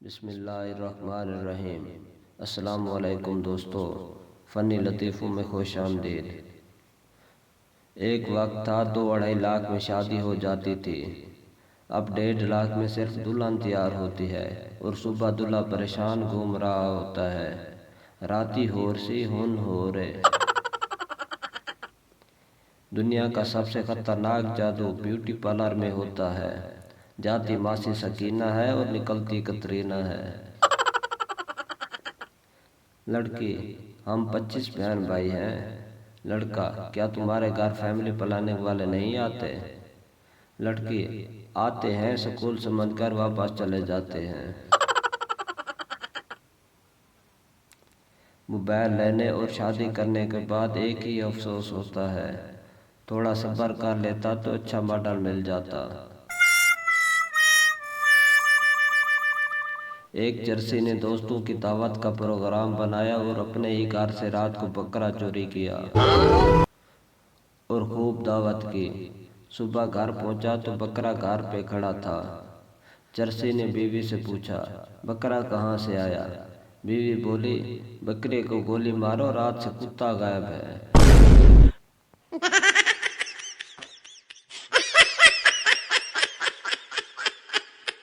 بسم اللہ الرحمن الرحیم۔ السلام علیکم دوستو، فنی لطیفوں میں خوش آمدید۔ ایک وقت تھا 2-2.5 لاکھ میں شادی ہو جاتی تھی۔ اب 1.5 لاکھ میں صرف دلہن تیار ہوتی ہے اور صبح دلہا پریشان گھوم رہا ہوتا ہے۔ راتی ہور سی ہن ہو رے۔ دنیا کا سب سے خطرناک جادو بیوٹی پارلر میں ہوتا ہے۔ جاتی ماسی سکینہ ہے اور نکلتی کترینہ ہے۔ لڑکی: ہم 25 بہن بھائی ہیں۔ لڑکا: کیا تمہارے گھر فیملی پلاننگ والے نہیں آتے؟ لڑکی: آتے ہیں، سکول سمجھ کر واپس چلے جاتے ہیں۔ موبائل لینے اور شادی کرنے کے بعد ایک ہی افسوس ہوتا ہے، تھوڑا صبر کر لیتا تو اچھا ماڈل مل جاتا۔ ایک چرسی نے دوستوں کی دعوت کا پروگرام بنایا اور اپنے ہی گھر سے رات کو بکرا چوری کیا اور خوب دعوت کی۔ صبح گھر پہنچا تو بکرا گھر پہ کھڑا تھا۔ چرسی نے بیوی سے پوچھا، بکرا کہاں سے آیا؟ بیوی بولی، بکرے کو گولی مارو، رات سے کتا غائب ہے۔